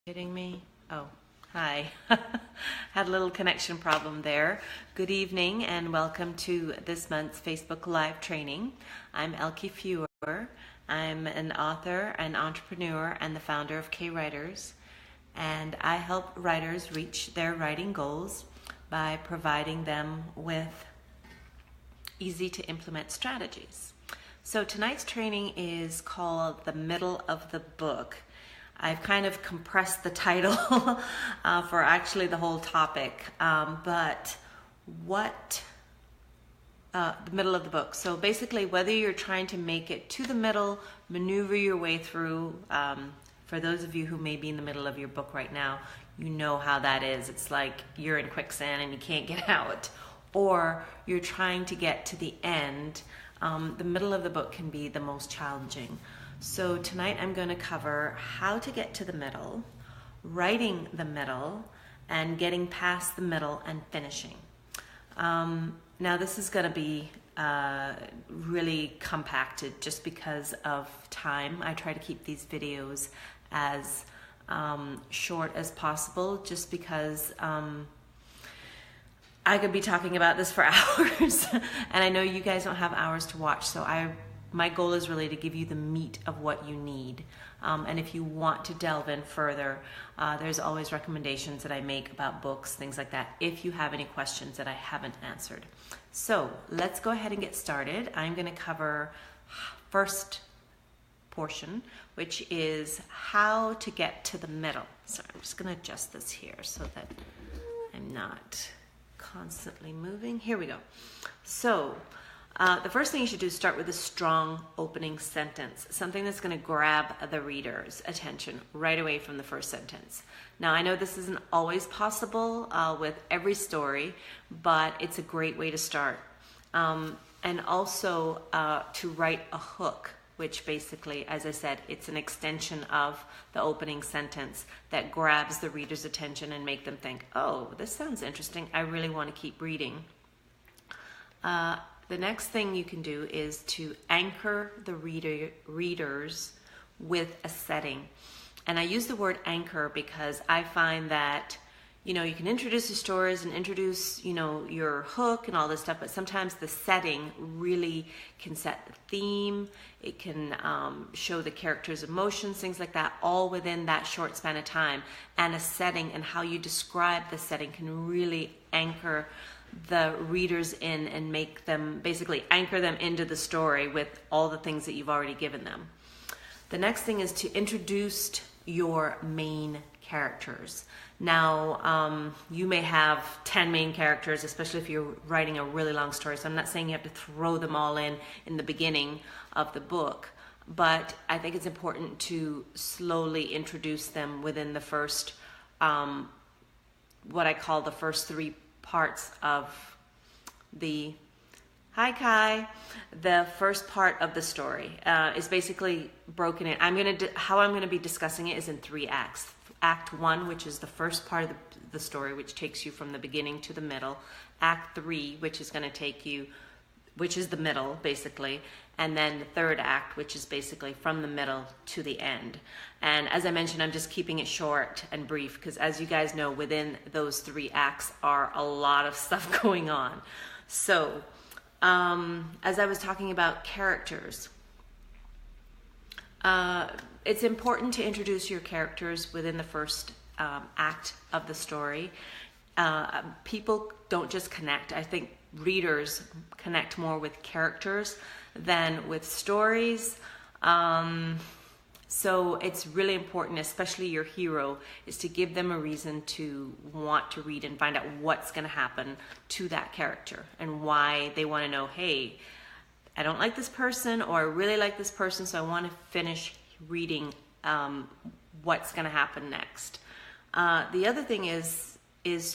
Kidding me? Oh, hi. Had a little connection problem there. Good evening and welcome to this month's Facebook Live training. I'm Elke Feuer. I'm an author, an entrepreneur, and the founder of K Writers. And I help writers reach their writing goals by providing them with easy to implement strategies. So tonight's training is called The Middle of the Book. I've kind of compressed the title for actually the whole topic, but the middle of the book. So basically, whether you're trying to make it to the middle, maneuver your way through, for those of you who may be in the middle of your book right now, you know how that is. It's like you're in quicksand and you can't get out. Or you're trying to get to the end, the middle of the book can be the most challenging. So tonight I'm going to cover how to get to the middle, writing the middle, and getting past the middle and finishing. Now this is going to be really compacted just because of time. I try to keep these videos as short as possible just because I could be talking about this for hours and I know you guys don't have hours to watch, so my goal is really to give you the meat of what you need. And if you want to delve in further, there's always recommendations that I make about books, things like that, if you have any questions that I haven't answered. So let's go ahead and get started. I'm going to cover first portion, which is how to get to the middle. So I'm just going to adjust this here so that I'm not constantly moving. Here we go. So the first thing you should do is start with a strong opening sentence, something that's going to grab the reader's attention right away from the first sentence. Now, I know this isn't always possible with every story, but it's a great way to start. And also to write a hook, which basically, as I said, it's an extension of the opening sentence that grabs the reader's attention and make them think, oh, this sounds interesting. I really want to keep reading. The next thing you can do is to anchor the readers with a setting. And I use the word anchor because I find that, you can introduce the stories and introduce, your hook and all this stuff, but sometimes the setting really can set the theme. It can show the character's emotions, things like that, all within that short span of time. And a setting and how you describe the setting can really anchor the readers in and make them, basically anchor them into the story with all the things that you've already given them. The next thing is to introduce your main characters. Now, you may have 10 main characters, especially if you're writing a really long story. So I'm not saying you have to throw them all in the beginning of the book, but I think it's important to slowly introduce them within the first, what I call the first three parts of the the first part of the story is basically broken in. How I'm going to be discussing it is in 3 acts. Act 1, which is the first part of the story, which takes you from the beginning to the middle. Act 3, which is going to take you, which is the middle basically, and then the third act, which is basically from the middle to the end. And as I mentioned, I'm just keeping it short and brief because, as you guys know, within those 3 acts are a lot of stuff going on. So as I was talking about characters, it's important to introduce your characters within the first act of the story. People don't just connect. I think readers connect more with characters than with stories. So it's really important, especially your hero, is to give them a reason to want to read and find out what's going to happen to that character and why they want to know, hey, I don't like this person, or I really like this person, so I want to finish reading what's going to happen next. The other thing is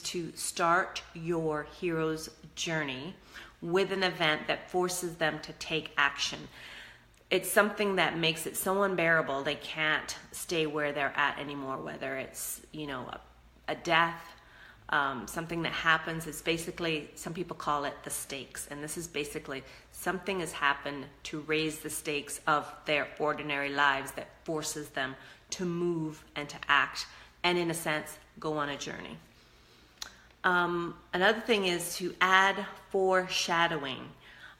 to start your hero's journey with an event that forces them to take action. It's something that makes it so unbearable they can't stay where they're at anymore, whether it's, a death, something that happens. It's basically, some people call it the stakes. And this is basically something has happened to raise the stakes of their ordinary lives that forces them to move and to act and in a sense, go on a journey. Another thing is to add foreshadowing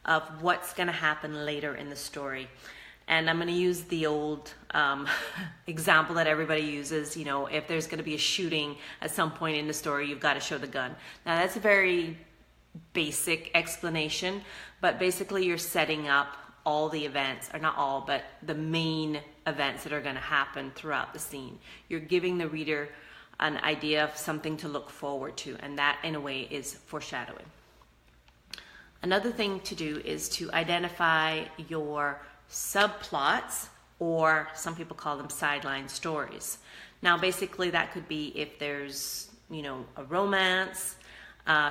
of what's going to happen later in the story. And I'm going to use the old example that everybody uses. You know, if there's going to be a shooting at some point in the story, you've got to show the gun. Now, that's a very basic explanation, but basically you're setting up all the events, or not all, but the main events that are going to happen throughout the scene. You're giving the reader an idea of something to look forward to, and that in a way is foreshadowing. Another thing to do is to identify your subplots, or some people call them sideline stories. Now basically that could be if there's, you know, a romance,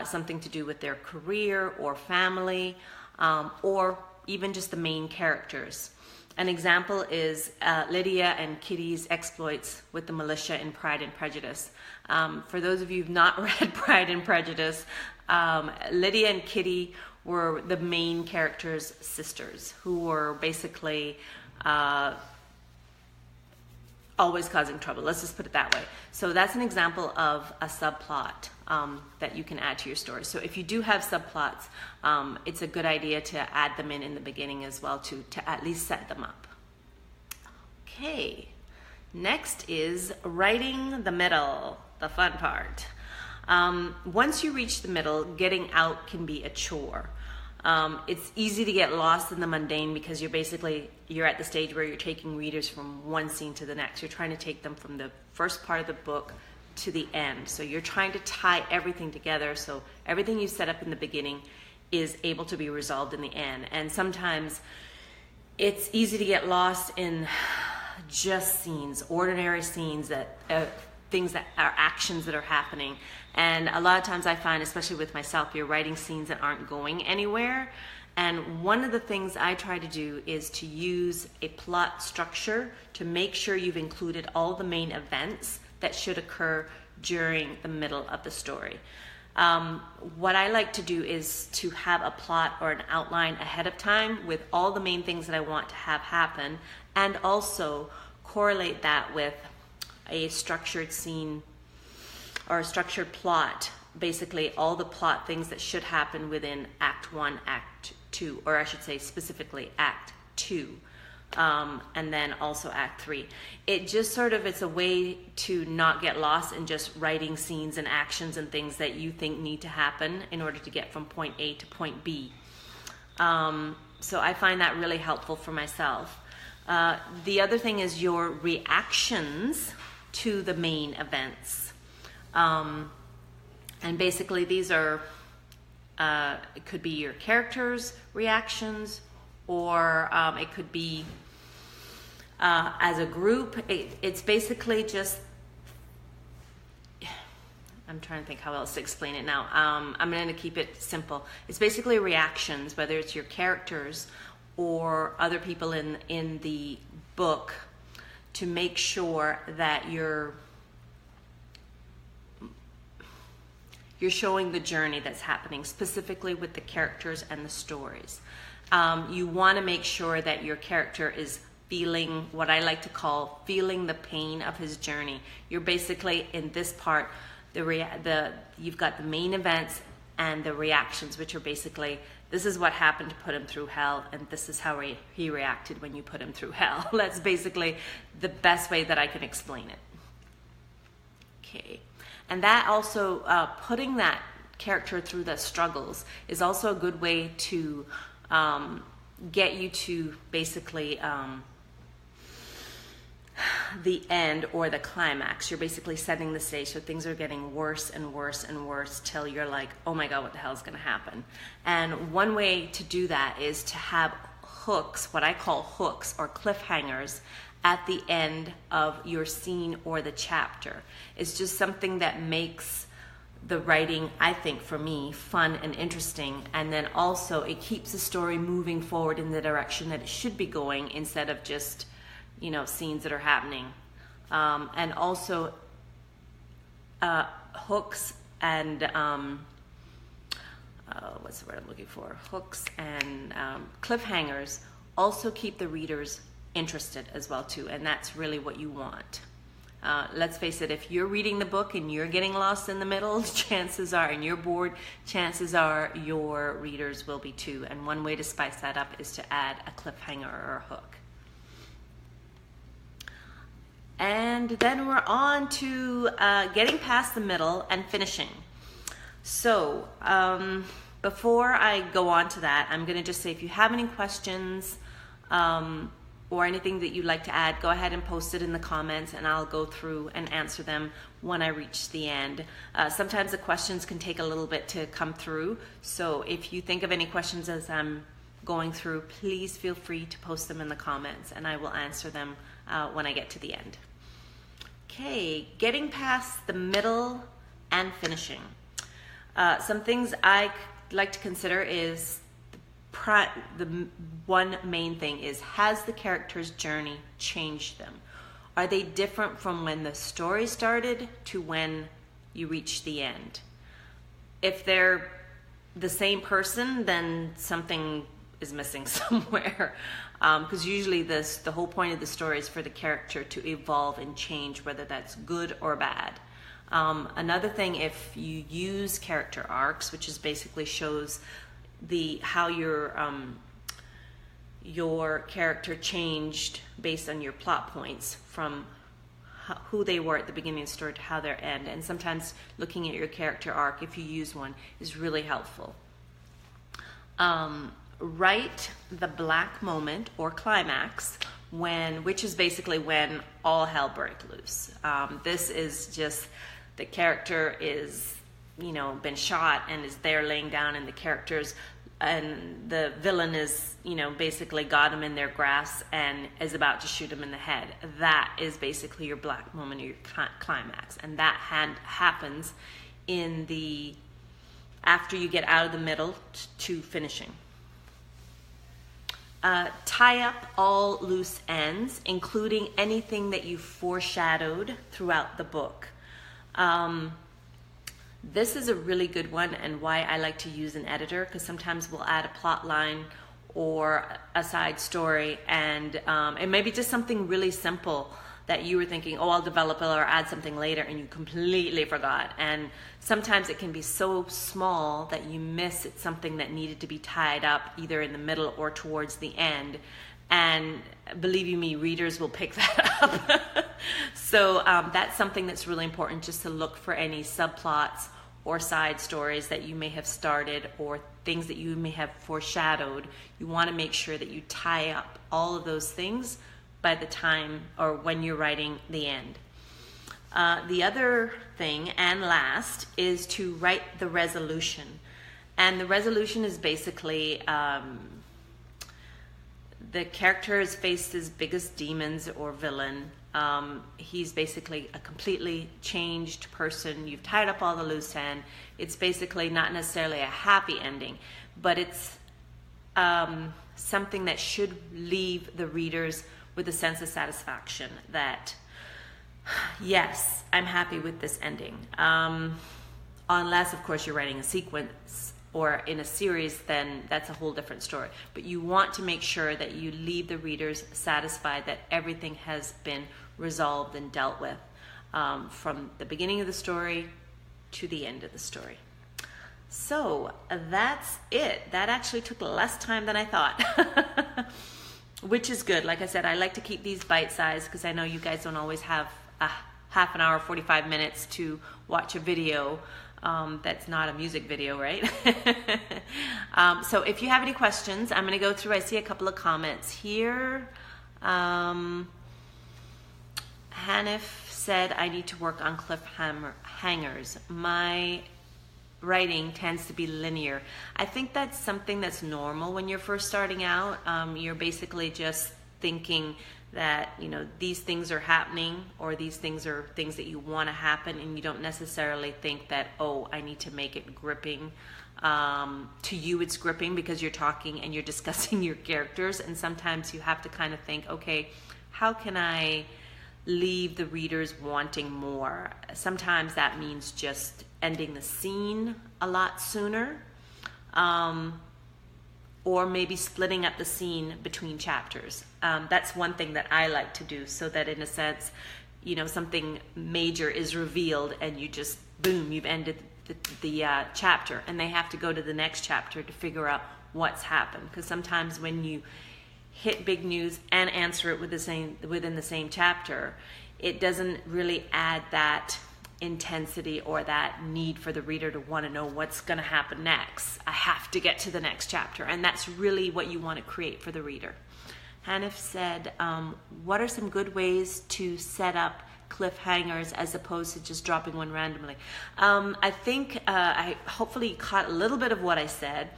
something to do with their career or family, or even just the main characters. An example is Lydia and Kitty's exploits with the militia in Pride and Prejudice. For those of you who've not read Pride and Prejudice, Lydia and Kitty were the main characters' sisters, who were basically always causing trouble. Let's just put it that way. So that's an example of a subplot that you can add to your story. So if you do have subplots, it's a good idea to add them in the beginning as well to at least set them up. Okay, next is writing the middle, the fun part. Once you reach the middle, getting out can be a chore. It's easy to get lost in the mundane because you're at the stage where you're taking readers from one scene to the next. You're trying to take them from the first part of the book to the end. So you're trying to tie everything together so everything you set up in the beginning is able to be resolved in the end. And sometimes it's easy to get lost in just scenes, ordinary scenes, that things that are actions that are happening. And a lot of times I find, especially with myself, you're writing scenes that aren't going anywhere. And one of the things I try to do is to use a plot structure to make sure you've included all the main events that should occur during the middle of the story. What I like to do is to have a plot or an outline ahead of time with all the main things that I want to have happen, and also correlate that with a structured scene or a structured plot, basically all the plot things that should happen within Act 1, Act 2, or I should say specifically Act 2, and then also Act 3. It just it's a way to not get lost in just writing scenes and actions and things that you think need to happen in order to get from point A to point B. So I find that really helpful for myself. The other thing is your reactions to the main events. And basically these are, it could be your characters' reactions, or it could be as a group. It's basically just, I'm trying to think how else to explain it now. I'm going to keep it simple. It's basically reactions, whether it's your characters or other people in the book, to make sure that you're showing the journey that's happening, specifically with the characters and the stories. You want to make sure that your character is feeling what I like to call feeling the pain of his journey. You're basically, in this part, you've got the main events and the reactions, which are basically, this is what happened to put him through hell, and this is how he reacted when you put him through hell. That's basically the best way that I can explain it. Okay. And that also, putting that character through the struggles is also a good way to get you to basically the end or the climax. You're basically setting the stage, so things are getting worse and worse and worse till you're like, oh my God, what the hell is going to happen? And one way to do that is to have hooks, what I call hooks or cliffhangers, at the end of your scene or the chapter. It's just something that makes the writing, I think, for me, fun and interesting. And then also it keeps the story moving forward in the direction that it should be going, instead of just, scenes that are happening. And also hooks and what's the word I'm looking for? Hooks and cliffhangers also keep the readers interested as well too, and that's really what you want. Let's face it, if you're reading the book and you're getting lost in the middle, chances are, and you're bored, chances are your readers will be too. And one way to spice that up is to add a cliffhanger or a hook. And then we're on to getting past the middle and finishing. So before I go on to that, I'm going to just say if you have any questions or anything that you'd like to add, go ahead and post it in the comments and I'll go through and answer them when I reach the end. Sometimes the questions can take a little bit to come through, so if you think of any questions as I'm going through, please feel free to post them in the comments and I will answer them when I get to the end. Okay, getting past the middle and finishing. Some things I like to consider is the one main thing is, has the character's journey changed them? Are they different from when the story started to when you reach the end? If they're the same person, then something is missing somewhere. Because usually the whole point of the story is for the character to evolve and change, whether that's good or bad. Another thing, if you use character arcs, which is basically shows how your character changed based on your plot points from who they were at the beginning of the story to how they end. And sometimes looking at your character arc, if you use one, is really helpful. Write the black moment or climax, which is basically when all hell breaks loose. This is just the character is, been shot and is there laying down, and and the villain is, basically got him in their grasp and is about to shoot him in the head. That is basically your black moment or your climax, and that happens after you get out of the middle to finishing. Tie up all loose ends, including anything that you foreshadowed throughout the book. This is a really good one, and why I like to use an editor, because sometimes we'll add a plot line or a side story, and it may be just something really simple that you were thinking, oh, I'll develop it or add something later, and you completely forgot. And sometimes it can be so small that you miss it's something that needed to be tied up either in the middle or towards the end. And believe you me, readers will pick that up. So that's something that's really important, just to look for any subplots or side stories that you may have started or things that you may have foreshadowed. You want to make sure that you tie up all of those things by the time or when you're writing the end. The other thing, and last, is to write the resolution. And the resolution is basically the character has faced his biggest demons or villain. He's basically a completely changed person. You've tied up all the loose ends. It's basically not necessarily a happy ending, but it's something that should leave the readers with a sense of satisfaction that, yes, I'm happy with this ending. Unless, of course, you're writing a sequence or in a series, then that's a whole different story. But you want to make sure that you leave the readers satisfied that everything has been resolved and dealt with from the beginning of the story to the end of the story. So that's it. That actually took less time than I thought, which is good. Like I said, I like to keep these bite-sized because I know you guys don't always have a half an hour, 45 minutes to watch a video. That's not a music video, right? So if you have any questions, I'm going to go through. I see a couple of comments here. Hanif said, I need to work on cliffhangers. My writing tends to be linear. I think that's something that's normal when you're first starting out. You're basically just thinking that, these things are happening, or these things are things that you want to happen, and you don't necessarily think that, oh, I need to make it gripping. To you, it's gripping because you're talking and you're discussing your characters, and sometimes you have to kind of think, okay, how can I leave the readers wanting more? Sometimes that means just ending the scene a lot sooner, or maybe splitting up the scene between chapters. That's one thing that I like to do, so that in a sense something major is revealed and you just, boom, you've ended the chapter, and they have to go to the next chapter to figure out what's happened. Because sometimes when you hit big news and answer it within the same chapter, it doesn't really add that intensity or that need for the reader to want to know what's going to happen next. I have to get to the next chapter, and that's really what you want to create for the reader. Hanif said, what are some good ways to set up cliffhangers as opposed to just dropping one randomly? I think I hopefully caught a little bit of what I said.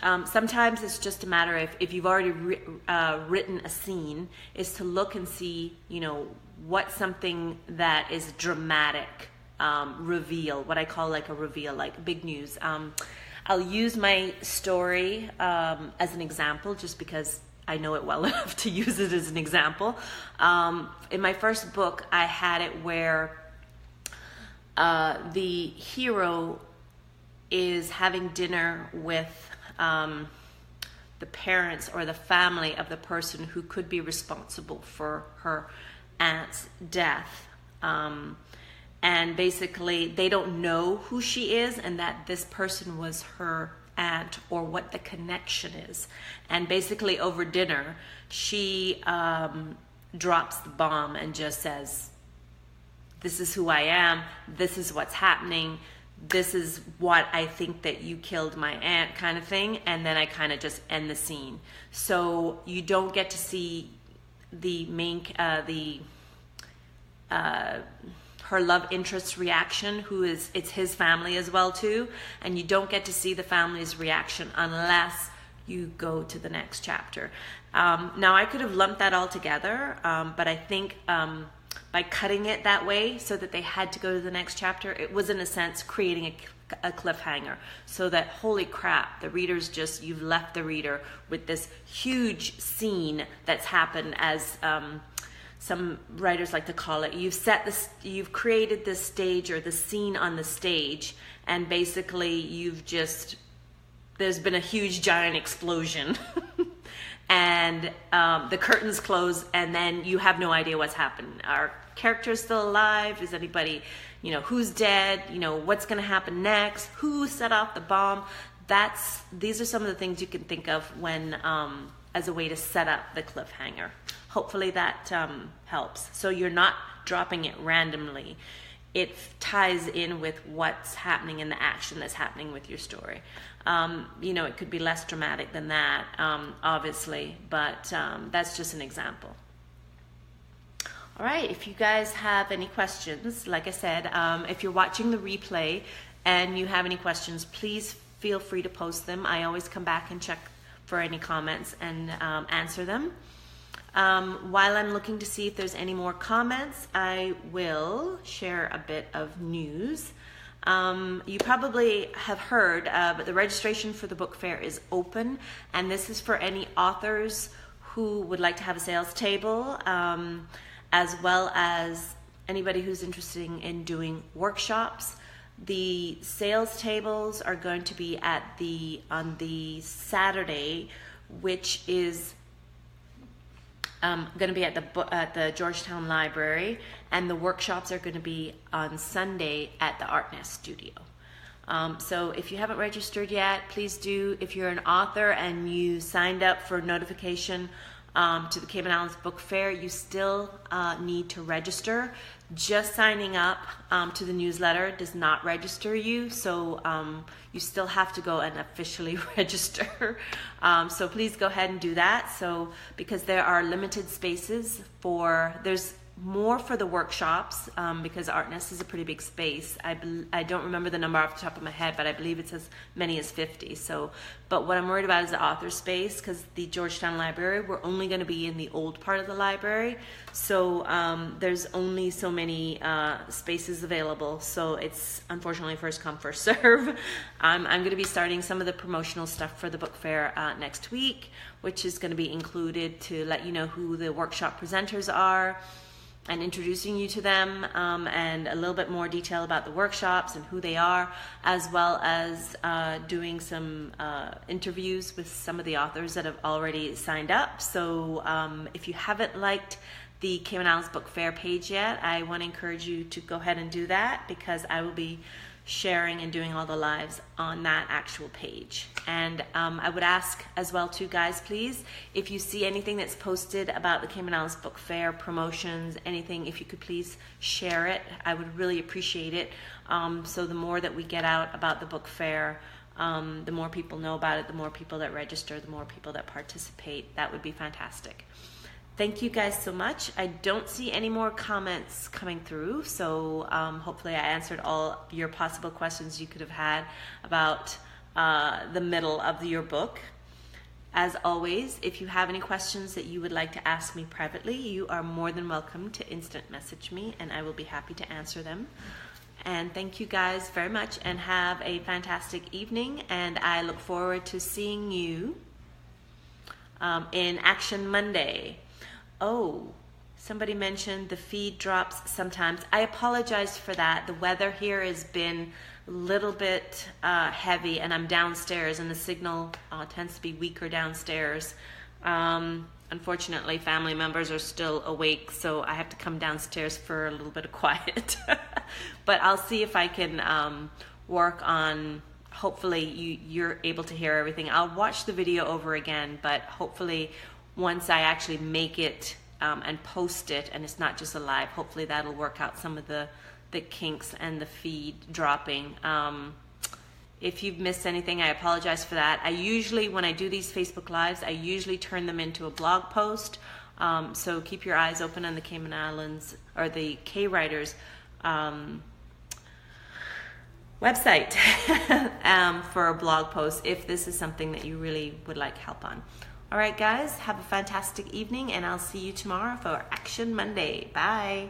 Sometimes it's just a matter of, if you've already written a scene, is to look and see, what's something that is dramatic, reveal, what I call like a reveal, like big news. I'll use my story as an example, just because I know it well enough to use it as an example. In my first book, I had it where the hero is having dinner with the parents or the family of the person who could be responsible for her aunt's death. And basically they don't know who she is and that this person was her aunt, or what the connection is. And basically over dinner, she drops the bomb and just says, this is who I am, this is what's happening, this is what I think that you killed my aunt, kind of thing. And then I kind of just end the scene. So you don't get to see the main, her love interest's reaction, it's his family as well too. And you don't get to see the family's reaction unless you go to the next chapter. Now I could have lumped that all together, but I think by cutting it that way so that they had to go to the next chapter, it was in a sense creating a cliffhanger, so that, holy crap, the reader's just, you've left the reader with this huge scene that's happened, as some writers like to call it. You've created this stage, or the scene on the stage, and basically there's been a huge giant explosion and the curtains close, and then you have no idea what's happened. Are characters still alive? Is anybody, who's dead? What's going to happen next? Who set off the bomb? These are some of the things you can think of when as a way to set up the cliffhanger. Hopefully that helps. So you're not dropping it randomly. It ties in with what's happening in the action that's happening with your story. It could be less dramatic than that, obviously, but that's just an example. All right, if you guys have any questions, like I said, if you're watching the replay and you have any questions, please feel free to post them. I always come back and check for any comments and answer them. While I'm looking to see if there's any more comments, I will share a bit of news. You probably have heard, but the registration for the book fair is open, and this is for any authors who would like to have a sales table, as well as anybody who's interested in doing workshops. The sales tables are going to be on the Saturday, which is going to be at the Georgetown Library, and the workshops are going to be on Sunday at the Art Nest Studio. So if you haven't registered yet, please do. If you're an author and you signed up for notification to the Cayman Islands Book Fair, you still need to register. Just signing up to the newsletter does not register you, so you still have to go and officially register. So please go ahead and do that. So because there are limited spaces there's more for the workshops, because Art Nest is a pretty big space. I don't remember the number off the top of my head, but I believe it's as many as 50. So, but what I'm worried about is the author space, because the Georgetown Library, we're only going to be in the old part of the library. So there's only so many spaces available. So it's unfortunately first come, first serve. I'm going to be starting some of the promotional stuff for the book fair next week, which is going to be included to let you know who the workshop presenters are, and introducing you to them, and a little bit more detail about the workshops and who they are, as well as doing some interviews with some of the authors that have already signed up. So if you haven't liked the Cayman Islands Book Fair page yet, I want to encourage you to go ahead and do that, because I will be sharing and doing all the lives on that actual page. And I would ask as well too, guys, please, if you see anything that's posted about the Cayman Islands Book Fair, promotions, anything, if you could please share it, I would really appreciate it. So the more that we get out about the book fair, the more people know about it, the more people that register, the more people that participate. That would be fantastic. Thank you guys so much. I don't see any more comments coming through, so hopefully I answered all your possible questions you could have had about the middle of your book. As always, if you have any questions that you would like to ask me privately, you are more than welcome to instant message me, and I will be happy to answer them. And thank you guys very much, and have a fantastic evening, and I look forward to seeing you in Action Monday. Oh, somebody mentioned the feed drops sometimes. I apologize for that. The weather here has been a little bit heavy, and I'm downstairs, and the signal tends to be weaker downstairs. Unfortunately, family members are still awake, so I have to come downstairs for a little bit of quiet. But I'll see if I can work on, hopefully you're able to hear everything. I'll watch the video over again, but hopefully once I actually make it and post it, and it's not just a live, hopefully that'll work out some of the kinks and the feed dropping. If you've missed anything, I apologize for that. I usually, when I do these Facebook Lives, I usually turn them into a blog post. So keep your eyes open on the Cayman Islands, or the K-Writers website for a blog post, if this is something that you really would like help on. All right, guys, have a fantastic evening, and I'll see you tomorrow for Action Monday. Bye.